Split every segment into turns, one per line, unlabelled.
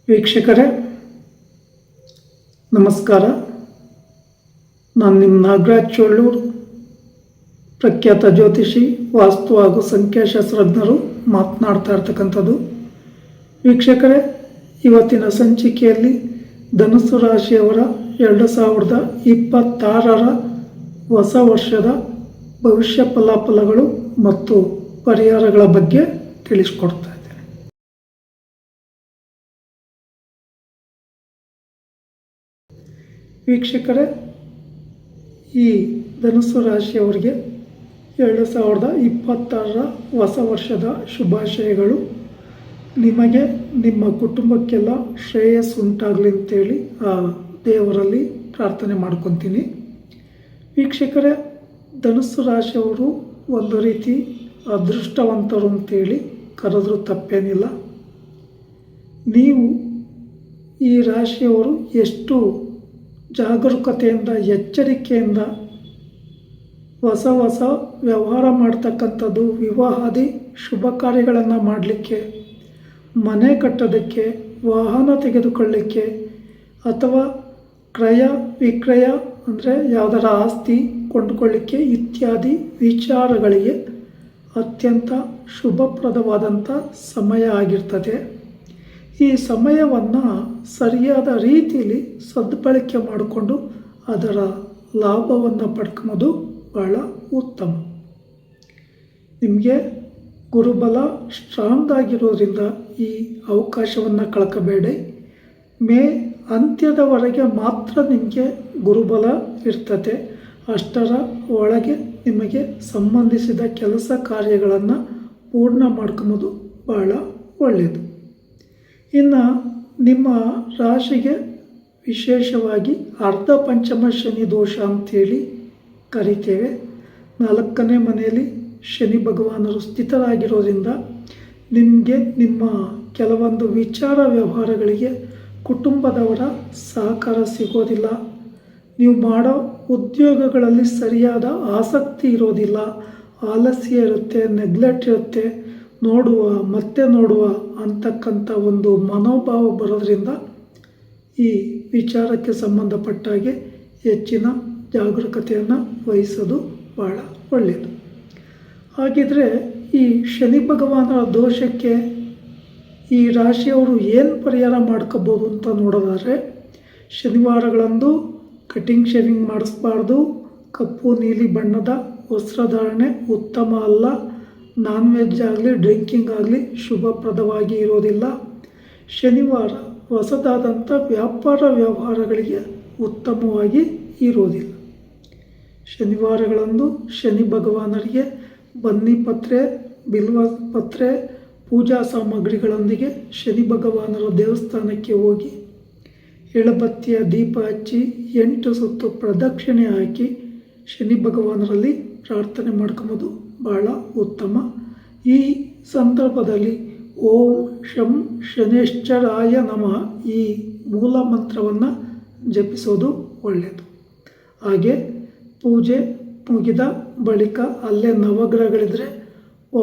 ವೀಕ್ಷಕರೇ ನಮಸ್ಕಾರ. ನಾನು ನಿಮ್ಮ ನಾಗರಾಜ್ ಚೋಳೂರು, ಪ್ರಖ್ಯಾತ ಜ್ಯೋತಿಷಿ, ವಾಸ್ತು ಹಾಗೂ ಸಂಖ್ಯಾಶಾಸ್ತ್ರಜ್ಞರು ಮಾತನಾಡ್ತಾ ಇರ್ತಕ್ಕಂಥದ್ದು. ವೀಕ್ಷಕರೇ, ಇವತ್ತಿನ ಸಂಚಿಕೆಯಲ್ಲಿ ಧನುಸ್ಸು ರಾಶಿಯವರ 2026ರ ಹೊಸ ವರ್ಷದ ಭವಿಷ್ಯ ಫಲಾಫಲಗಳು ಮತ್ತು ಪರಿಹಾರಗಳ ಬಗ್ಗೆ ತಿಳಿಸ್ಕೊಡ್ತಾ ಇದ್ದೇನೆ. ವೀಕ್ಷಕರೇ, ಈ ಧನುಸ್ಸು ರಾಶಿಯವರಿಗೆ 2026ರ ಹೊಸ ವರ್ಷದ ಶುಭಾಶಯಗಳು. ನಿಮಗೆ ನಿಮ್ಮ ಕುಟುಂಬಕ್ಕೆಲ್ಲ ಶ್ರೇಯಸ್ಸು ಉಂಟಾಗಲಿ ಅಂತೇಳಿ ಆ ದೇವರಲ್ಲಿ ಪ್ರಾರ್ಥನೆ ಮಾಡ್ಕೊತೀನಿ. ವೀಕ್ಷಕರೇ, ಧನುಸ್ಸು ರಾಶಿಯವರು ಒಂದು ರೀತಿ ಅದೃಷ್ಟವಂತರು ಅಂತೇಳಿ ಕರೆದ್ರೂ ತಪ್ಪೇನಿಲ್ಲ. ನೀವು ಈ ರಾಶಿಯವರು ಎಷ್ಟು ಜಾಗರೂಕತೆಯಿಂದ, ಎಚ್ಚರಿಕೆಯಿಂದ ಹೊಸ ವ್ಯವಹಾರ ಮಾಡ್ತಕ್ಕಂಥದ್ದು, ವಿವಾಹಾದಿ ಶುಭ ಕಾರ್ಯಗಳನ್ನು ಮಾಡಲಿಕ್ಕೆ, ಮನೆ ಕಟ್ಟೋದಕ್ಕೆ, ವಾಹನ ತೆಗೆದುಕೊಳ್ಳಲಿಕ್ಕೆ ಅಥವಾ ಕ್ರಯ ವಿಕ್ರಯ ಅಂದರೆ ಯಾವುದರ ಆಸ್ತಿ ಕೊಂಡುಕೊಳ್ಳಿಕ್ಕೆ ಇತ್ಯಾದಿ ವಿಚಾರಗಳಿಗೆ ಅತ್ಯಂತ ಶುಭಪ್ರದವಾದಂಥ ಸಮಯ ಆಗಿರ್ತದೆ. ಈ ಸಮಯವನ್ನು ಸರಿಯಾದ ರೀತಿಯಲ್ಲಿ ಸದ್ಬಳಕೆ ಮಾಡಿಕೊಂಡು ಅದರ ಲಾಭವನ್ನು ಪಡ್ಕೊಳೋದು ಬಹಳ ಉತ್ತಮ. ನಿಮಗೆ ಗುರುಬಲ ಸ್ಟ್ರಾಂಗ್ ಆಗಿರೋದ್ರಿಂದ ಈ ಅವಕಾಶವನ್ನು ಕಳ್ಕೋಬೇಡಿ. ಮೇ ಅಂತ್ಯದವರೆಗೆ ಮಾತ್ರ ನಿಮಗೆ ಗುರುಬಲ ಇರ್ತದೆ. ಅಷ್ಟರ ಒಳಗೆ ನಿಮಗೆ ಸಂಬಂಧಿಸಿದ ಕೆಲಸ ಕಾರ್ಯಗಳನ್ನು ಪೂರ್ಣ ಮಾಡ್ಕೊಳೋದು ಬಹಳ ಒಳ್ಳೆಯದು. ಇನ್ನು ನಿಮ್ಮ ರಾಶಿಗೆ ವಿಶೇಷವಾಗಿ ಅರ್ಧ ಪಂಚಮ ಶನಿ ದೋಷ ಅಂಥೇಳಿ ಕರಿತೇವೆ. 4ನೇ ಮನೆಯಲ್ಲಿ ಶನಿ ಭಗವಾನರು ಸ್ಥಿತರಾಗಿರೋದ್ರಿಂದ ನಿಮಗೆ ನಿಮ್ಮ ಕೆಲವೊಂದು ವಿಚಾರ ವ್ಯವಹಾರಗಳಿಗೆ ಕುಟುಂಬದವರ ಸಹಕಾರ ಸಿಗೋದಿಲ್ಲ. ನೀವು ಮಾಡೋ ಉದ್ಯೋಗಗಳಲ್ಲಿ ಸರಿಯಾದ ಆಸಕ್ತಿ ಇರೋದಿಲ್ಲ, ಆಲಸ್ಯ ಇರುತ್ತೆ, ನೆಗ್ಲೆಕ್ಟ್ ಇರುತ್ತೆ, ಮತ್ತೆ ನೋಡುವ ಅಂತಕ್ಕಂಥ ಒಂದು ಮನೋಭಾವ ಬರೋದ್ರಿಂದ ಈ ವಿಚಾರಕ್ಕೆ ಸಂಬಂಧಪಟ್ಟಾಗೆ ಹೆಚ್ಚಿನ ಜಾಗರೂಕತೆಯನ್ನು ವಹಿಸೋದು ಬಹಳ ಒಳ್ಳೆಯದು. ಹಾಗಿದ್ರೆ ಈ ಶನಿ ಭಗವಾನರ ದೋಷಕ್ಕೆ ಈ ರಾಶಿಯವರು ಏನು ಪರಿಹಾರ ಮಾಡ್ಕೋಬೋದು ಅಂತ ನೋಡೋದಾದರೆ, ಶನಿವಾರಗಳಂದು ಕಟಿಂಗ್ ಶೇವಿಂಗ್ ಮಾಡಿಸ್ಬಾರ್ದು. ಕಪ್ಪು ನೀಲಿ ಬಣ್ಣದ ವಸ್ತ್ರಧಾರಣೆ ಉತ್ತಮ ಅಲ್ಲ. ನಾನ್ ವೆಜ್ ಆಗಲಿ ಡ್ರಿಂಕಿಂಗ್ ಆಗಲಿ ಶುಭಪ್ರದವಾಗಿ ಇರೋದಿಲ್ಲ. ಶನಿವಾರ ಹೊಸದಾದಂಥ ವ್ಯಾಪಾರ ವ್ಯವಹಾರಗಳಿಗೆ ಉತ್ತಮವಾಗಿ ಇರೋದಿಲ್ಲ. ಶನಿವಾರಗಳಂದು ಶನಿ ಭಗವಾನರಿಗೆ ಬನ್ನಿ ಪತ್ರೆ, ಬಿಲ್ವ ಪತ್ರೆ, ಪೂಜಾ ಸಾಮಗ್ರಿಗಳೊಂದಿಗೆ ಶನಿ ಭಗವಾನರ ದೇವಸ್ಥಾನಕ್ಕೆ ಹೋಗಿ ಎಳಬತ್ತಿಯ ದೀಪ ಹಚ್ಚಿ 8 ಸುತ್ತು ಪ್ರದಕ್ಷಿಣೆ ಹಾಕಿ ಶನಿ ಭಗವಾನರಲ್ಲಿ ಪ್ರಾರ್ಥನೆ ಮಾಡ್ಕೊಬೋದು ಬಹಳ ಉತ್ತಮ. ಈ ಸಂದರ್ಭದಲ್ಲಿ ಓಂ ಶಂ ಶನೇಶ್ಚರಾಯ ನಮಃ ಈ ಮೂಲ ಮಂತ್ರವನ್ನು ಜಪಿಸೋದು ಒಳ್ಳೆಯದು. ಹಾಗೆ ಪೂಜೆ ಮುಗಿದ ಬಳಿಕ ಅಲ್ಲೇ ನವಗ್ರಹಗಳಿದ್ರೆ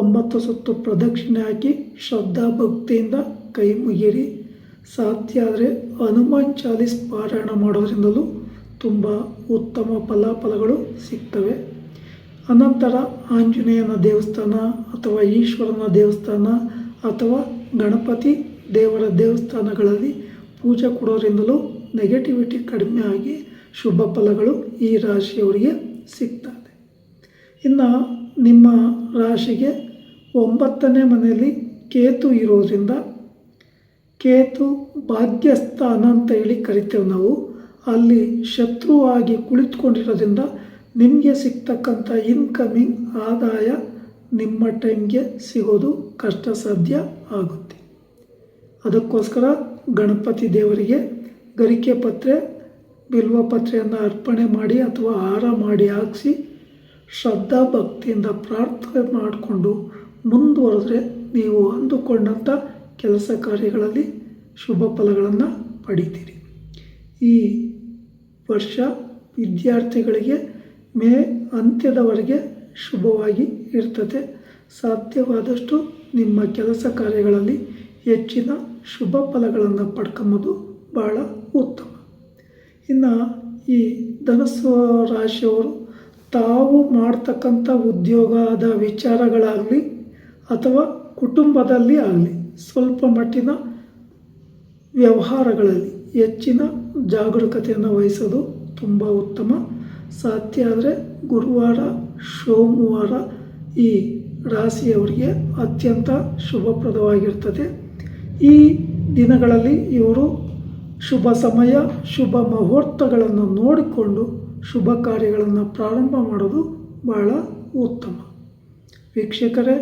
9 ಸುತ್ತು ಪ್ರದಕ್ಷಿಣೆ ಹಾಕಿ ಶ್ರದ್ಧಾ ಭಕ್ತಿಯಿಂದ ಕೈ ಮುಗಿರಿ. ಸಾಧ್ಯ ಆದರೆ ಹನುಮಾನ್ ಚಾಲೀಸ್ ಪಾರಾಯಣ ಮಾಡೋದ್ರಿಂದಲೂ ತುಂಬ ಉತ್ತಮ ಫಲಾಫಲಗಳು ಸಿಗ್ತವೆ. ಅನಂತರ ಆಂಜನೇಯನ ದೇವಸ್ಥಾನ ಅಥವಾ ಈಶ್ವರನ ದೇವಸ್ಥಾನ ಅಥವಾ ಗಣಪತಿ ದೇವರ ದೇವಸ್ಥಾನಗಳಲ್ಲಿ ಪೂಜೆ ಕೊಡೋದ್ರಿಂದಲೂ ನೆಗೆಟಿವಿಟಿ ಕಡಿಮೆ ಆಗಿ ಶುಭ ಫಲಗಳು ಈ ರಾಶಿಯವರಿಗೆ ಸಿಗ್ತದೆ. ಇನ್ನು ನಿಮ್ಮ ರಾಶಿಗೆ 9ನೇ ಮನೆಯಲ್ಲಿ ಕೇತು ಇರೋದ್ರಿಂದ, ಕೇತು ಭಾಗ್ಯಸ್ಥಾನ ಅಂತ ಹೇಳಿ ಕರಿತೇವೆ ನಾವು, ಅಲ್ಲಿ ಶತ್ರುವಾಗಿ ಕುಳಿತುಕೊಂಡಿರೋದ್ರಿಂದ ನಿಮಗೆ ಸಿಗ್ತಕ್ಕಂಥ ಇನ್ಕಮಿಂಗ್ ಆದಾಯ ನಿಮ್ಮ ಟೈಮ್ಗೆ ಸಿಗೋದು ಕಷ್ಟ ಸಾಧ್ಯ ಆಗುತ್ತೆ. ಅದಕ್ಕೋಸ್ಕರ ಗಣಪತಿ ದೇವರಿಗೆ ಗರಿಕೆ ಪತ್ರೆ, ಬಿಲ್ವ ಪತ್ರೆಯನ್ನು ಅರ್ಪಣೆ ಮಾಡಿ ಅಥವಾ ಹಾರ ಮಾಡಿ ಹಾಕಿಸಿ ಶ್ರದ್ಧಾ ಭಕ್ತಿಯಿಂದ ಪ್ರಾರ್ಥನೆ ಮಾಡಿಕೊಂಡು ಮುಂದುವರೆದ್ರೆ ನೀವು ಅಂದುಕೊಂಡಂಥ ಕೆಲಸ ಕಾರ್ಯಗಳಲ್ಲಿ ಶುಭ ಫಲಗಳನ್ನು ಪಡಿತೀರಿ. ಈ ವರ್ಷ ವಿದ್ಯಾರ್ಥಿಗಳಿಗೆ ಮೇ ಅಂತ್ಯದವರೆಗೆ ಶುಭವಾಗಿ ಇರ್ತದೆ. ಸಾಧ್ಯವಾದಷ್ಟು ನಿಮ್ಮ ಕೆಲಸ ಕಾರ್ಯಗಳಲ್ಲಿ ಹೆಚ್ಚಿನ ಶುಭ ಫಲಗಳನ್ನು ಪಡ್ಕೊಂಬೋದು ಭಾಳ ಉತ್ತಮ. ಇನ್ನು ಈ ಧನಸ್ಸು ರಾಶಿಯವರು ತಾವು ಮಾಡ್ತಕ್ಕಂಥ ಉದ್ಯೋಗದ ವಿಚಾರಗಳಾಗಲಿ ಅಥವಾ ಕುಟುಂಬದಲ್ಲಿ ಆಗಲಿ ಸ್ವಲ್ಪ ಮಟ್ಟಿನ ವ್ಯವಹಾರಗಳಲ್ಲಿ ಹೆಚ್ಚಿನ ಜಾಗರೂಕತೆಯನ್ನು ವಹಿಸೋದು ತುಂಬ ಉತ್ತಮ. ಸಾಧ್ಯ ಆದರೆ ಗುರುವಾರ, ಸೋಮವಾರ ಈ ರಾಶಿಯವರಿಗೆ ಅತ್ಯಂತ ಶುಭಪ್ರದವಾಗಿರ್ತದೆ. ಈ ದಿನಗಳಲ್ಲಿ ಇವರು ಶುಭ ಸಮಯ, ಶುಭ ಮುಹೂರ್ತಗಳನ್ನು ನೋಡಿಕೊಂಡು ಶುಭ ಕಾರ್ಯಗಳನ್ನು ಪ್ರಾರಂಭ ಮಾಡೋದು ಬಹಳ ಉತ್ತಮ. ವೀಕ್ಷಕರೇ,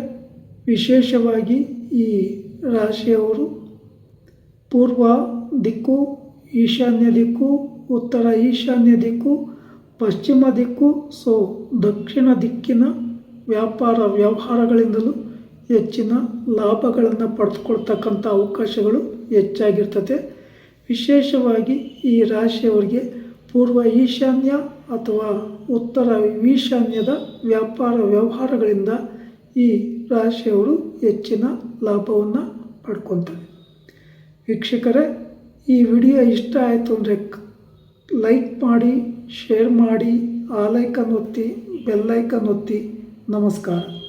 ವಿಶೇಷವಾಗಿ ಈ ರಾಶಿಯವರು ಪೂರ್ವ ದಿಕ್ಕು, ಈಶಾನ್ಯ ದಿಕ್ಕು, ಉತ್ತರ ಈಶಾನ್ಯ ದಿಕ್ಕು, ಪಶ್ಚಿಮ ದಿಕ್ಕು, ದಕ್ಷಿಣ ದಿಕ್ಕಿನ ವ್ಯಾಪಾರ ವ್ಯವಹಾರಗಳಿಂದಲೂ ಹೆಚ್ಚಿನ ಲಾಭಗಳನ್ನು ಪಡೆದುಕೊಳ್ತಕ್ಕಂಥ ಅವಕಾಶಗಳು ಹೆಚ್ಚಾಗಿರ್ತದೆ. ವಿಶೇಷವಾಗಿ ಈ ರಾಶಿಯವರಿಗೆ ಪೂರ್ವ ಈಶಾನ್ಯ ಅಥವಾ ಉತ್ತರ ಈಶಾನ್ಯದ ವ್ಯಾಪಾರ ವ್ಯವಹಾರಗಳಿಂದ ಈ ರಾಶಿಯವರು ಹೆಚ್ಚಿನ ಲಾಭವನ್ನು ಪಡ್ಕೊತಾರೆ. ವೀಕ್ಷಕರೇ, ಈ ವಿಡಿಯೋ ಇಷ್ಟ ಆಯಿತು ಅಂದರೆ ಲೈಕ್ ಮಾಡಿ, ಶೇರ್ ಮಾಡಿ, ಆ ಲೈಕನ್ನು ಒತ್ತಿ, ಬೆಲ್ಲೈಕನ್ ಒತ್ತಿ. ನಮಸ್ಕಾರ.